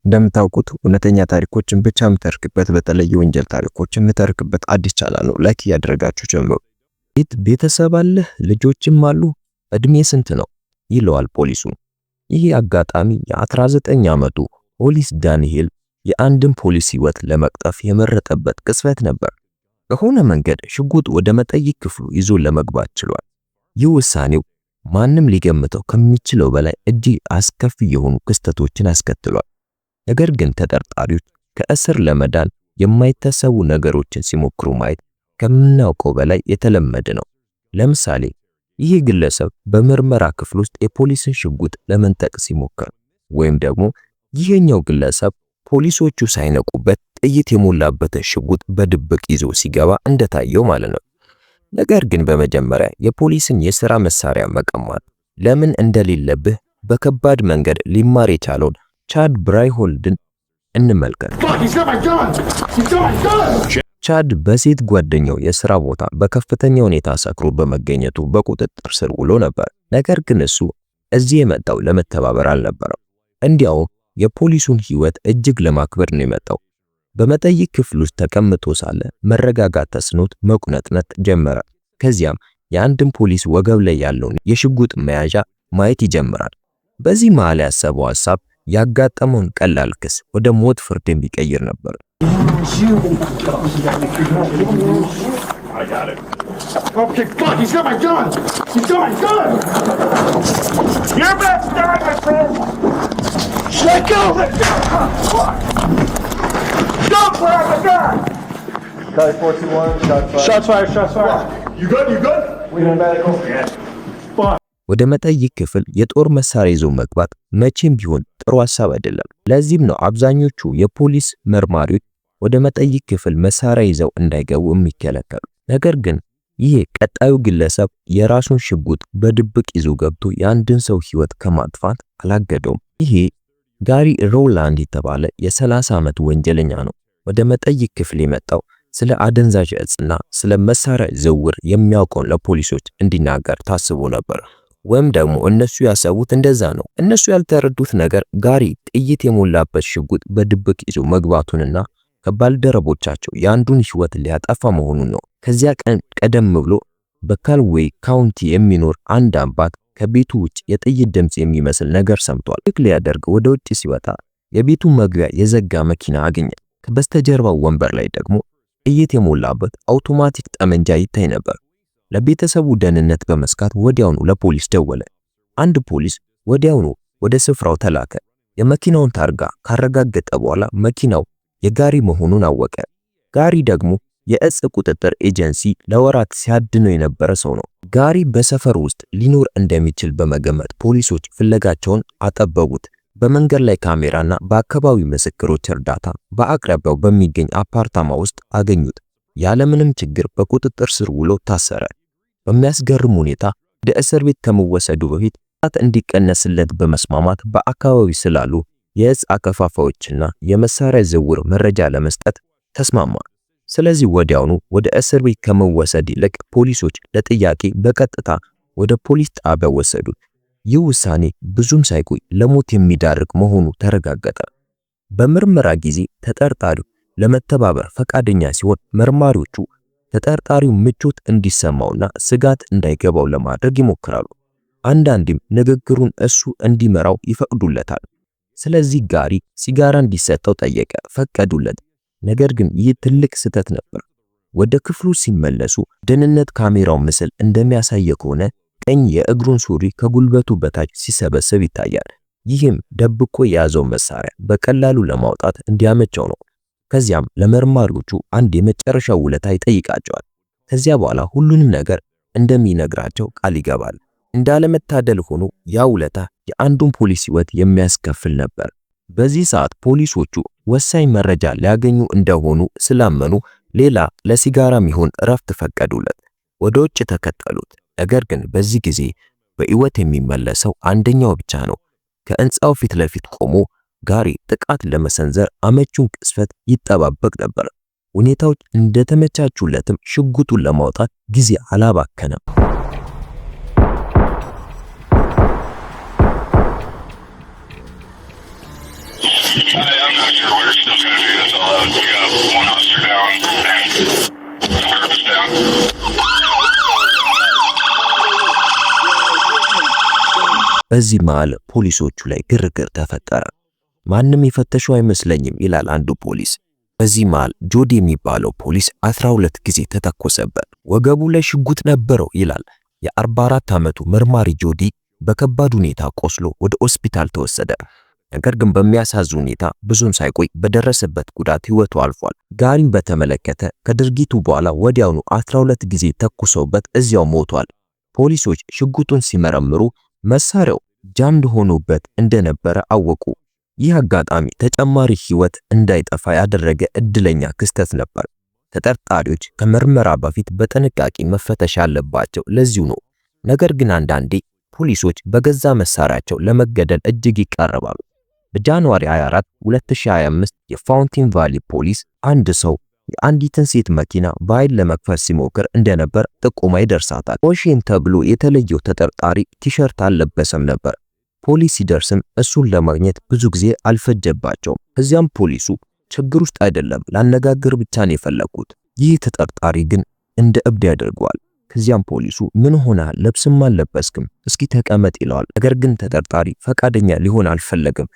እንደምታውቁት እውነተኛ ታሪኮችን ብቻ የምተርክበት በተለይ ወንጀል ታሪኮችን የምተርክበት አዲስ ቻናል ነው። ላይክ እያደረጋችሁ ጀምሩ። ቤተሰብ አለህ? ልጆችም አሉ? እድሜ ስንት ነው? ይለዋል ፖሊሱ። ይህ አጋጣሚ የ19 ዓመቱ ፖሊስ ዳንኤል የአንድን ፖሊስ ህይወት ለመቅጠፍ የመረጠበት ቅጽበት ነበር። በሆነ መንገድ ሽጉጥ ወደ መጠይቅ ክፍሉ ይዞ ለመግባት ችሏል። ይህ ውሳኔው ማንም ሊገምተው ከሚችለው በላይ እጅግ አስከፊ የሆኑ ክስተቶችን አስከትሏል። ነገር ግን ተጠርጣሪዎች ከእስር ለመዳን የማይታሰቡ ነገሮችን ሲሞክሩ ማየት ከምናውቀው በላይ የተለመደ ነው። ለምሳሌ ይህ ግለሰብ በምርመራ ክፍል ውስጥ የፖሊስን ሽጉጥ ለመንጠቅ ሲሞክር፣ ወይም ደግሞ ይህኛው ግለሰብ ፖሊሶቹ ሳይነቁበት ጥይት የሞላበትን ሽጉጥ በድብቅ ይዞ ሲገባ እንደታየው ማለት ነው። ነገር ግን በመጀመሪያ የፖሊስን የሥራ መሳሪያ መቀማት ለምን እንደሌለብህ በከባድ መንገድ ሊማር የቻለውን ቻድ ብራይሆልድን እንመልከት። ቻድ በሴት ጓደኛው የሥራ ቦታ በከፍተኛ ሁኔታ ሰክሮ በመገኘቱ በቁጥጥር ስር ውሎ ነበር። ነገር ግን እሱ እዚህ የመጣው ለመተባበር አልነበረም። እንዲያውም የፖሊሱን ህይወት እጅግ ለማክበር ነው የመጣው። በመጠይቅ ክፍል ውስጥ ተቀምጦ ሳለ መረጋጋት ተስኖት መቁነጥነጥ ጀመረ። ከዚያም የአንድን ፖሊስ ወገብ ላይ ያለውን የሽጉጥ መያዣ ማየት ይጀምራል። በዚህ መሃል ያሰበው ሐሳብ ያጋጠመውን ቀላል ክስ ወደ ሞት ፍርድ የሚቀይር ነበር። Okay, fuck, he's got my gun! He's got my gun! You're back, my friend! Let go! Let go! Fuck! Don't grab the gun! Charlie 421, shots fired. Shots fired. You good? You good? We need medical. Yeah. Fuck. ወደ መጠይቅ ክፍል የጦር መሳሪያ ይዞ መግባት መቼም ቢሆን ጥሩ ሐሳብ አይደለም። ለዚህም ነው አብዛኞቹ የፖሊስ መርማሪዎች ወደ መጠይቅ ክፍል መሳሪያ ይዘው እንዳይገቡ የሚከለከሉ። ነገር ግን ይህ ቀጣዩ ግለሰብ የራሱን ሽጉጥ በድብቅ ይዞ ገብቶ የአንድን ሰው ህይወት ከማጥፋት አላገደውም። ይሄ ጋሪ ሮላንድ የተባለ የ30 ዓመት ወንጀለኛ ነው። ወደ መጠይቅ ክፍል የመጣው ስለ አደንዛዥ እጽና ስለ መሳሪያ ዝውውር የሚያውቀውን ለፖሊሶች እንዲናገር ታስቦ ነበር። ወይም ደግሞ እነሱ ያሰቡት እንደዛ ነው። እነሱ ያልተረዱት ነገር ጋሪ ጥይት የሞላበት ሽጉጥ በድብቅ ይዞ መግባቱንና ከባልደረቦቻቸው የአንዱን ህይወት ሊያጠፋ መሆኑን ነው። ከዚያ ቀን ቀደም ብሎ በካልዌይ ካውንቲ የሚኖር አንድ አባት ከቤቱ ውጭ የጥይት ድምጽ የሚመስል ነገር ሰምቷል። ልክ ሊያደርግ ወደ ውጭ ሲወጣ የቤቱ መግቢያ የዘጋ መኪና አገኘ። ከበስተጀርባው ወንበር ላይ ደግሞ ጥይት የሞላበት አውቶማቲክ ጠመንጃ ይታይ ነበር። ለቤተሰቡ ደህንነት በመስጋት ወዲያውኑ ለፖሊስ ደወለ። አንድ ፖሊስ ወዲያውኑ ወደ ስፍራው ተላከ። የመኪናውን ታርጋ ካረጋገጠ በኋላ መኪናው የጋሪ መሆኑን አወቀ። ጋሪ ደግሞ የእጽ ቁጥጥር ኤጀንሲ ለወራት ሲያድነው የነበረ ሰው ነው። ጋሪ በሰፈር ውስጥ ሊኖር እንደሚችል በመገመት ፖሊሶች ፍለጋቸውን አጠበቡት። በመንገድ ላይ ካሜራና በአካባቢው ምስክሮች እርዳታ በአቅራቢያው በሚገኝ አፓርታማ ውስጥ አገኙት። ያለምንም ችግር በቁጥጥር ስር ውሎ ታሰረ። በሚያስገርም ሁኔታ ወደ እስር ቤት ከመወሰዱ በፊት ጣት እንዲቀነስለት በመስማማት በአካባቢው ስላሉ የእጽ አከፋፋዮችና የመሳሪያ ዝውውር መረጃ ለመስጠት ተስማማ። ስለዚህ ወዲያውኑ ወደ እስር ቤት ከመወሰድ ይልቅ ፖሊሶች ለጥያቄ በቀጥታ ወደ ፖሊስ ጣቢያ ወሰዱት። ይህ ውሳኔ ብዙም ሳይቆይ ለሞት የሚዳርግ መሆኑ ተረጋገጠ። በምርመራ ጊዜ ተጠርጣሪው ለመተባበር ፈቃደኛ ሲሆን መርማሪዎቹ ተጠርጣሪው ምቾት እንዲሰማውና ስጋት እንዳይገባው ለማድረግ ይሞክራሉ። አንዳንዴም ንግግሩን እሱ እንዲመራው ይፈቅዱለታል። ስለዚህ ጋሪ ሲጋራ እንዲሰጠው ጠየቀ፣ ፈቀዱለት። ነገር ግን ይህ ትልቅ ስህተት ነበር። ወደ ክፍሉ ሲመለሱ ደህንነት ካሜራው ምስል እንደሚያሳየው ከሆነ ቀኝ የእግሩን ሱሪ ከጉልበቱ በታች ሲሰበሰብ ይታያል። ይህም ደብቆ የያዘው መሳሪያ በቀላሉ ለማውጣት እንዲያመቸው ነው። ከዚያም ለመርማሪዎቹ አንድ የመጨረሻ ውለታ ይጠይቃቸዋል። ከዚያ በኋላ ሁሉንም ነገር እንደሚነግራቸው ቃል ይገባል። እንዳለመታደል ሆኖ ያ ውለታ የአንዱን ፖሊስ ህይወት የሚያስከፍል ነበር። በዚህ ሰዓት ፖሊሶቹ ወሳኝ መረጃ ሊያገኙ እንደሆኑ ስላመኑ ሌላ ለሲጋራም ይሁን እረፍት ፈቀዱለት። ወደ ውጭ ተከተሉት። ነገር ግን በዚህ ጊዜ በህይወት የሚመለሰው አንደኛው ብቻ ነው። ከህንጻው ፊት ለፊት ቆሞ ጋሪ ጥቃት ለመሰንዘር አመቹን ቅስፈት ይጠባበቅ ነበር። ሁኔታዎች እንደተመቻቹለትም ሽጉጡን ለማውጣት ጊዜ አላባከነም። I'm not sure. We're still trying to figure this all out. We got one officer down and purpose down. በዚህ መሃል ፖሊሶቹ ላይ ግርግር ተፈጠረ። ማንም የፈተሸው አይመስለኝም ይላል አንዱ ፖሊስ። በዚህ መሃል ጆዲ የሚባለው ፖሊስ 12 ጊዜ ተተኮሰበት። ወገቡ ላይ ሽጉጥ ነበረው ይላል። የ44 ዓመቱ መርማሪ ጆዲ በከባድ ሁኔታ ቆስሎ ወደ ሆስፒታል ተወሰደ። ነገር ግን በሚያሳዝን ሁኔታ ብዙም ሳይቆይ በደረሰበት ጉዳት ህይወቱ አልፏል። ጋሪን በተመለከተ ከድርጊቱ በኋላ ወዲያውኑ 12 ጊዜ ተኩሰውበት እዚያው ሞቷል። ፖሊሶች ሽጉጡን ሲመረምሩ መሳሪያው ጃምድ ሆኖበት እንደነበረ አወቁ። ይህ አጋጣሚ ተጨማሪ ህይወት እንዳይጠፋ ያደረገ እድለኛ ክስተት ነበር። ተጠርጣሪዎች ከምርመራ በፊት በጥንቃቄ መፈተሽ አለባቸው። ለዚሁ ነው። ነገር ግን አንዳንዴ ፖሊሶች በገዛ መሳሪያቸው ለመገደል እጅግ ይቃረባሉ። በጃንዋሪ 24 2025 የፋውንቴን ቫሊ ፖሊስ አንድ ሰው የአንዲትን ሴት መኪና በኃይል ለመክፈት ሲሞክር እንደነበር ጥቆማ ይደርሳታል። ኦሼን ተብሎ የተለየው ተጠርጣሪ ቲሸርት አልለበሰም ነበር። ፖሊስ ሲደርስም እሱን ለማግኘት ብዙ ጊዜ አልፈጀባቸውም። ከዚያም ፖሊሱ ችግር ውስጥ አይደለም ላነጋግር ብቻ ነው የፈለኩት። ይህ ተጠርጣሪ ግን እንደ እብድ ያደርገዋል። ከዚያም ፖሊሱ ምን ሆነሃል? ልብስም አልለበስክም፣ እስኪ ተቀመጥ ይለዋል። ነገር ግን ተጠርጣሪ ፈቃደኛ ሊሆን አልፈለገም።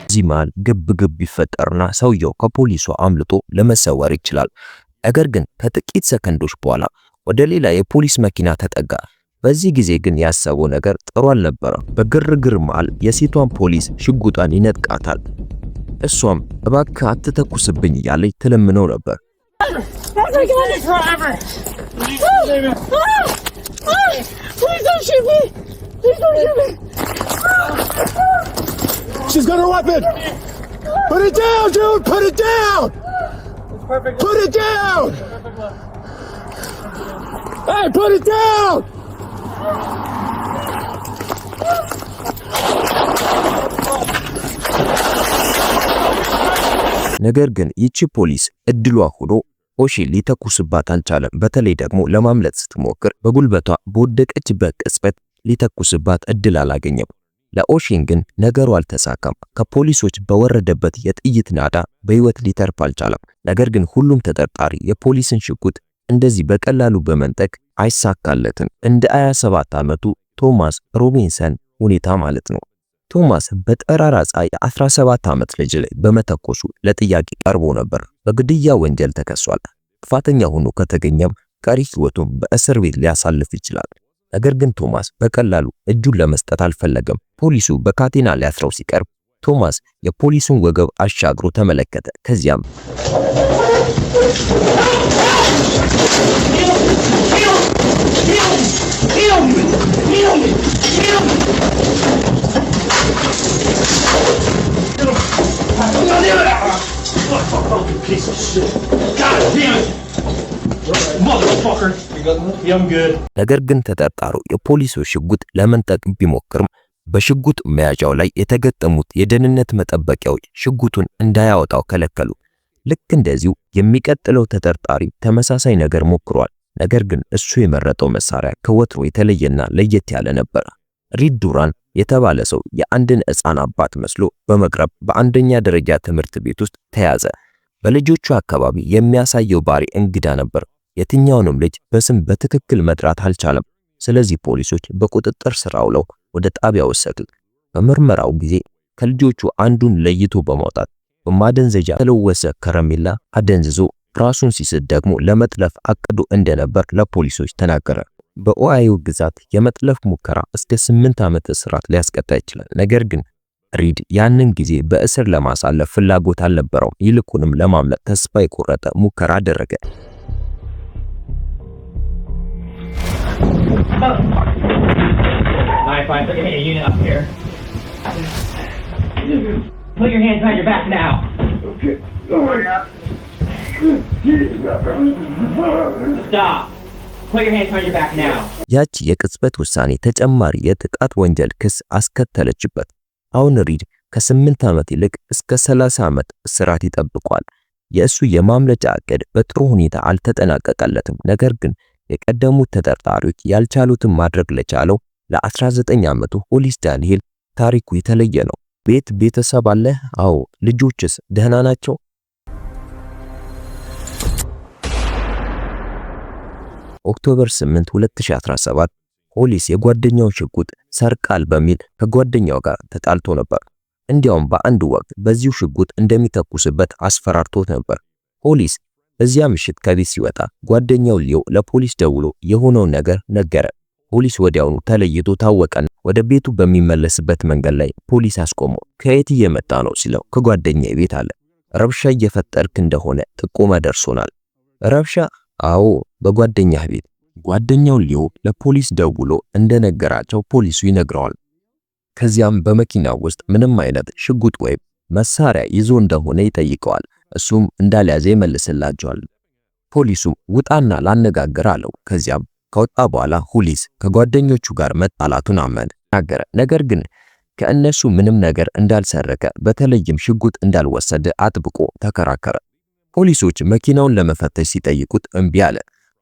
እዚህ መሃል ግብ ይፈጠርና ሰውየው ከፖሊሱ አምልጦ ለመሰወር ይችላል። ነገር ግን ከጥቂት ሰከንዶች በኋላ ወደ ሌላ የፖሊስ መኪና ተጠጋ። በዚህ ጊዜ ግን ያሰበው ነገር ጥሩ አልነበረም። በግርግር መሃል የሴቷን ፖሊስ ሽጉጧን ይነጥቃታል። እሷም እባክህ አትተኩስብኝ እያለች ትለምነው ነበር። She's got her weapon. Put it down, dude. Put it down. Put it down. Hey, put it down. ነገር ግን ይቺ ፖሊስ እድሏ ሆኖ ኦሼ ሊተኩስባት አልቻለም። በተለይ ደግሞ ለማምለጥ ስትሞክር በጉልበቷ በወደቀችበት ቅጽበት ሊተኩስባት እድል አላገኘም። ለኦሼን ግን ነገሩ አልተሳካም። ከፖሊሶች በወረደበት የጥይት ናዳ በህይወት ሊተርፍ አልቻለም። ነገር ግን ሁሉም ተጠርጣሪ የፖሊስን ሽጉጥ እንደዚህ በቀላሉ በመንጠቅ አይሳካለትም። እንደ 27 ዓመቱ ቶማስ ሮቢንሰን ሁኔታ ማለት ነው። ቶማስ በጠራራ ፀሐይ 17 ዓመት ልጅ ላይ በመተኮሱ ለጥያቄ ቀርቦ ነበር። በግድያ ወንጀል ተከሷል። ጥፋተኛ ሆኖ ከተገኘም ቀሪ ህይወቱን በእስር ቤት ሊያሳልፍ ይችላል። ነገር ግን ቶማስ በቀላሉ እጁን ለመስጠት አልፈለገም። ፖሊሱ በካቴና ሊያስረው ሲቀርብ ቶማስ የፖሊሱን ወገብ አሻግሮ ተመለከተ። ከዚያም ነገር ግን ተጠርጣሪው የፖሊሶች ሽጉጥ ለመንጠቅ ቢሞክርም በሽጉጥ መያዣው ላይ የተገጠሙት የደህንነት መጠበቂያዎች ሽጉጡን እንዳያወጣው ከለከሉ። ልክ እንደዚሁ የሚቀጥለው ተጠርጣሪ ተመሳሳይ ነገር ሞክሯል። ነገር ግን እሱ የመረጠው መሳሪያ ከወትሮ የተለየና ለየት ያለ ነበር። ሪድ ዱራን የተባለ ሰው የአንድን ሕፃን አባት መስሎ በመቅረብ በአንደኛ ደረጃ ትምህርት ቤት ውስጥ ተያዘ። በልጆቹ አካባቢ የሚያሳየው ባህሪ እንግዳ ነበር። የትኛውንም ልጅ በስም በትክክል መጥራት አልቻለም። ስለዚህ ፖሊሶች በቁጥጥር ስር አውለው ወደ ጣቢያ ወሰዱት። በምርመራው ጊዜ ከልጆቹ አንዱን ለይቶ በማውጣት በማደንዘጃ የተለወሰ ከረሜላ አደንዝዞ ራሱን ሲስት ደግሞ ለመጥለፍ አቅዶ እንደነበር ለፖሊሶች ተናገረ። በኦሃዮ ግዛት የመጥለፍ ሙከራ እስከ 8 ዓመት እስራት ሊያስቀጣ ይችላል። ነገር ግን ሪድ ያንን ጊዜ በእስር ለማሳለፍ ፍላጎት አልነበረውም። ይልቁንም ለማምለጥ ተስፋ የቆረጠ ሙከራ አደረገ። Put your hands behind your back now. Stop. Put your hands behind your back now. ያቺ የቅጽበት ውሳኔ ተጨማሪ የጥቃት ወንጀል ክስ አስከተለችበት። አሁን ሪድ ከ8 ዓመት ይልቅ እስከ 30 ዓመት እስራት ይጠብቋል። የእሱ የማምለጫ እቅድ በጥሩ ሁኔታ አልተጠናቀቀለትም። ነገር ግን የቀደሙት ተጠርጣሪዎች ያልቻሉትን ማድረግ ለቻለው ለ19 ዓመቱ ሆሊስ ዳንኤል ታሪኩ የተለየ ነው። ቤተሰብ አለ? አዎ። ልጆችስ ደህና ናቸው? ኦክቶበር 8 2017 ሆሊስ የጓደኛው ሽጉጥ ሰርቃል በሚል ከጓደኛው ጋር ተጣልቶ ነበር። እንዲያውም በአንድ ወቅት በዚሁ ሽጉጥ እንደሚተኩስበት አስፈራርቶት ነበር። ሆሊስ በዚያ ምሽት ከቤት ሲወጣ ጓደኛው ሊዮ ለፖሊስ ደውሎ የሆነውን ነገር ነገረ። ፖሊስ ወዲያውኑ ተለይቶ ታወቀና ወደ ቤቱ በሚመለስበት መንገድ ላይ ፖሊስ አስቆመው። ከየት እየመጣ ነው ሲለው ከጓደኛዬ ቤት አለ። ረብሻ እየፈጠርክ እንደሆነ ጥቆማ ደርሶናል። ረብሻ? አዎ፣ በጓደኛህ ቤት። ጓደኛው ሊዮ ለፖሊስ ደውሎ እንደነገራቸው ፖሊሱ ይነግረዋል። ከዚያም በመኪናው ውስጥ ምንም አይነት ሽጉጥ ወይም መሳሪያ ይዞ እንደሆነ ይጠይቀዋል። እሱም እንዳልያዘ ይመልስላቸዋል። ፖሊሱም ውጣና ላነጋግር አለው። ከዚያም ከወጣ በኋላ ሆሊስ ከጓደኞቹ ጋር መጣላቱን አመነ። ነገር ግን ከእነሱ ምንም ነገር እንዳልሰረቀ በተለይም ሽጉጥ እንዳልወሰደ አጥብቆ ተከራከረ። ፖሊሶች መኪናውን ለመፈተሽ ሲጠይቁት እምቢ አለ።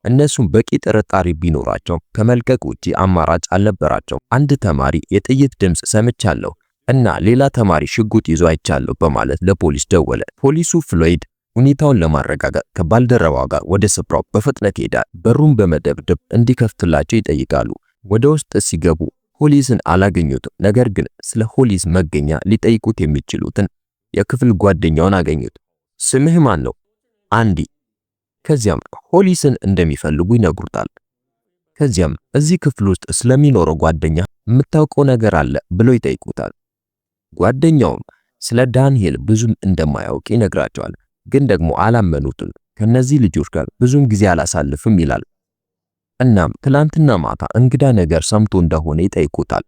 እነሱም በቂ ጥርጣሬ ቢኖራቸው ከመልቀቅ ውጪ አማራጭ አልነበራቸው። አንድ ተማሪ የጥይት ድምጽ ሰምቻለሁ እና ሌላ ተማሪ ሽጉጥ ይዞ አይቻለሁ በማለት ለፖሊስ ደወለ። ፖሊሱ ፍሎይድ ሁኔታውን ለማረጋጋት ከባልደረባው ጋር ወደ ስፍራው በፍጥነት ይሄዳል። በሩን በመደብደብ እንዲከፍትላቸው ይጠይቃሉ። ወደ ውስጥ ሲገቡ ሆሊስን አላገኙትም። ነገር ግን ስለ ሆሊስ መገኛ ሊጠይቁት የሚችሉትን የክፍል ጓደኛውን አገኙት። ስምህ ማን ነው? አንዲ። ከዚያም ሆሊስን እንደሚፈልጉ ይነግሩታል። ከዚያም እዚህ ክፍል ውስጥ ስለሚኖረው ጓደኛ የምታውቀው ነገር አለ ብሎ ይጠይቁታል። ጓደኛውም ስለ ዳንኤል ብዙም እንደማያውቅ ይነግራቸዋል። ግን ደግሞ አላመኑትም። ከነዚህ ልጆች ጋር ብዙም ጊዜ አላሳልፍም ይላል። እናም ትላንትና ማታ እንግዳ ነገር ሰምቶ እንደሆነ ይጠይቁታል።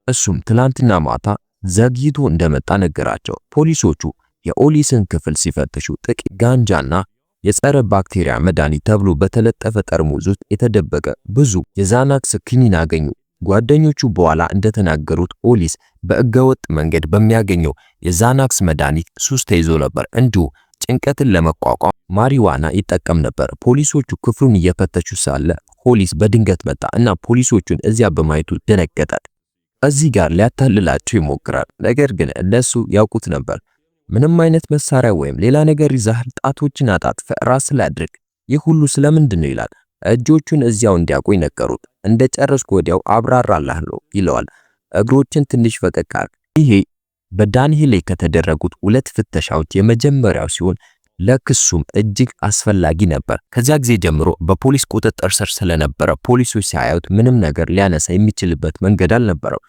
እሱም ትላንትና ማታ ዘግይቶ እንደመጣ ነገራቸው። ፖሊሶቹ የሆሊስን ክፍል ሲፈትሹ ጥቂት ጋንጃና የጸረ ባክቴሪያ መድኃኒት ተብሎ በተለጠፈ ጠርሙስ ውስጥ የተደበቀ ብዙ የዛናክስ ክኒን አገኙ። ጓደኞቹ በኋላ እንደተናገሩት ሆሊስ በሕገወጥ መንገድ በሚያገኘው የዛናክስ መድኃኒት ሱስ ተይዞ ነበር። እንዲሁ ጭንቀትን ለመቋቋም ማሪዋና ይጠቀም ነበር። ፖሊሶቹ ክፍሉን እየፈተሹ ሳለ ሆሊስ በድንገት መጣ እና ፖሊሶቹን እዚያ በማየቱ ደነገጠ። እዚህ ጋር ሊያታልላቸው ይሞክራል። ነገር ግን እነሱ ያውቁት ነበር። ምንም አይነት መሳሪያ ወይም ሌላ ነገር ይዛል፣ ጣቶችን አጣጥፈ ራስ ላይ አድርግ። ይህ ሁሉ ስለምንድን ነው ይላል። እጆቹን እዚያው እንዲያቆይ ነገሩት። እንደጨረስኩ ወዲያው አብራራላለሁ ይለዋል። እግሮችን ትንሽ ፈቀቅ አድርግ። ይሄ በዳንኤል ላይ ከተደረጉት 2 ፍተሻዎች የመጀመሪያው ሲሆን ለክሱም እጅግ አስፈላጊ ነበር። ከዚያ ጊዜ ጀምሮ በፖሊስ ቁጥጥር ስር ስለነበረ ፖሊሶች ሲያዩት ምንም ነገር ሊያነሳ የሚችልበት መንገድ አልነበረው።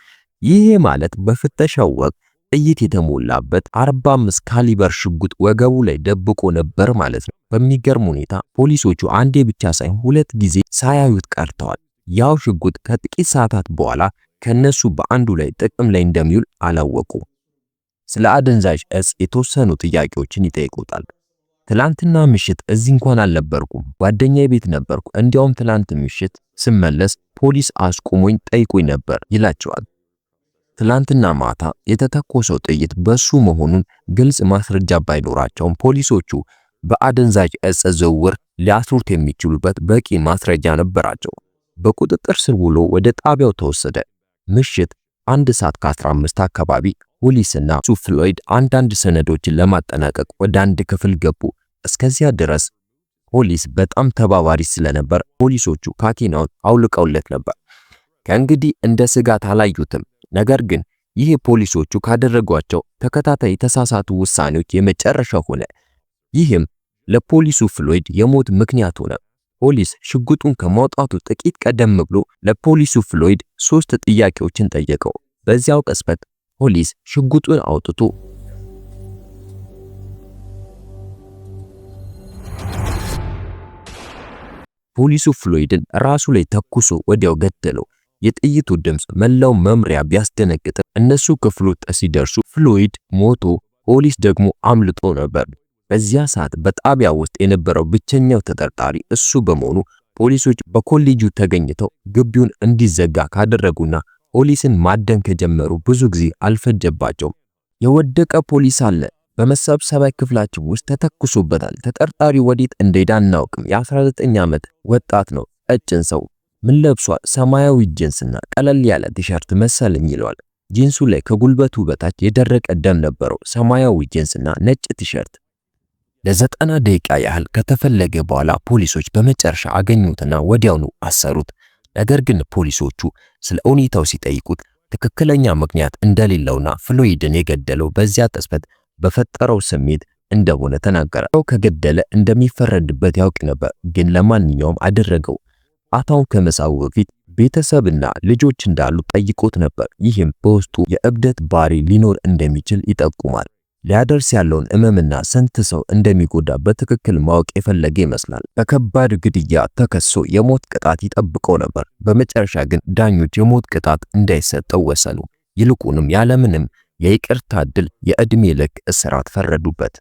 ይሄ ማለት በፍተሻው ወቅት ጥይት የተሞላበት 45 ካሊበር ሽጉጥ ወገቡ ላይ ደብቆ ነበር ማለት ነው። በሚገርም ሁኔታ ፖሊሶቹ አንዴ ብቻ ሳይሆን 2 ጊዜ ሳያዩት ቀርተዋል። ያው ሽጉጥ ከጥቂት ሰዓታት በኋላ ከነሱ በአንዱ ላይ ጥቅም ላይ እንደሚውል አላወቁ። ስለ አደንዛዥ እጽ የተወሰኑ ጥያቄዎችን ይጠይቁታል። ትላንትና ምሽት እዚህ እንኳን አልነበርኩም፣ ጓደኛዬ ቤት ነበርኩ። እንዲያውም ትላንት ምሽት ስመለስ ፖሊስ አስቆሞኝ ጠይቆኝ ነበር ይላቸዋል። ትላንትና ማታ የተተኮሰው ጥይት በሱ መሆኑን ግልጽ ማስረጃ ባይኖራቸውም ፖሊሶቹ በአደንዛዥ እጽ ዝውውር ሊያስሩት የሚችሉበት በቂ ማስረጃ ነበራቸው። በቁጥጥር ስር ውሎ ወደ ጣቢያው ተወሰደ። ምሽት 1:15 አካባቢ ሆሊስና ፍሎይድ አንዳንድ ሰነዶችን ለማጠናቀቅ ወደ አንድ ክፍል ገቡ። እስከዚያ ድረስ ሆሊስ በጣም ተባባሪ ስለነበር ፖሊሶቹ ካቴናውን አውልቀውለት ነበር። ከእንግዲህ እንደ ስጋት አላዩትም። ነገር ግን ይህ ፖሊሶቹ ካደረጓቸው ተከታታይ የተሳሳቱ ውሳኔዎች የመጨረሻ ሆነ። ይህም ለፖሊሱ ፍሎይድ የሞት ምክንያት ሆነ። ፖሊስ ሽጉጡን ከማውጣቱ ጥቂት ቀደም ብሎ ለፖሊሱ ፍሎይድ 3 ጥያቄዎችን ጠየቀው። በዚያው ቅጽበት ፖሊስ ሽጉጡን አውጥቶ ፖሊሱ ፍሎይድን ራሱ ላይ ተኩሶ ወዲያው ገደለው። የጥይቱ ድምጽ መላው መምሪያ ቢያስደነግጥ እነሱ ክፍሉ ሲደርሱ ፍሎይድ ሞቶ ፖሊስ ደግሞ አምልጦ ነበር። በዚያ ሰዓት በጣቢያ ውስጥ የነበረው ብቸኛው ተጠርጣሪ እሱ በመሆኑ ፖሊሶች በኮሌጁ ተገኝተው ግቢውን እንዲዘጋ ካደረጉና ፖሊስን ማደን ከጀመሩ ብዙ ጊዜ አልፈጀባቸውም። የወደቀ ፖሊስ አለ በመሰብሰቢያ ክፍላቸው ውስጥ ተተኩሶበታል። ተጠርጣሪ ወዴት እንደሄደ አናውቅም። የ19 ዓመት ወጣት ነው። ቀጭን ሰው ምን ለብሷል? ሰማያዊ ጂንስና ቀለል ያለ ቲሸርት መሰለኝ ይለዋል። ጂንሱ ላይ ከጉልበቱ በታች የደረቀ ደም ነበረው። ሰማያዊ ጂንስና ነጭ ቲሸርት። ለ90 ደቂቃ ያህል ከተፈለገ በኋላ ፖሊሶች በመጨረሻ አገኙትና ወዲያውኑ አሰሩት። ነገር ግን ፖሊሶቹ ስለ ሁኔታው ሲጠይቁት ትክክለኛ ምክንያት እንደሌለውና ፍሎይድን የገደለው በዚያ ቅጽበት በፈጠረው ስሜት እንደሆነ ተናገረ። ከገደለ እንደሚፈረድበት ያውቅ ነበር፣ ግን ለማንኛውም አደረገው። ጣታውን ከመሳቡ በፊት ቤተሰብና ልጆች እንዳሉ ጠይቆት ነበር። ይህም በውስጡ የእብደት ባህሪ ሊኖር እንደሚችል ይጠቁማል። ሊያደርስ ያለውን ሕመምና ስንት ሰው እንደሚጎዳ በትክክል ማወቅ የፈለገ ይመስላል። በከባድ ግድያ ተከሶ የሞት ቅጣት ይጠብቀው ነበር። በመጨረሻ ግን ዳኞች የሞት ቅጣት እንዳይሰጠው ወሰኑ። ይልቁንም ያለምንም የይቅርታ ዕድል የዕድሜ ልክ እስራት ፈረዱበት።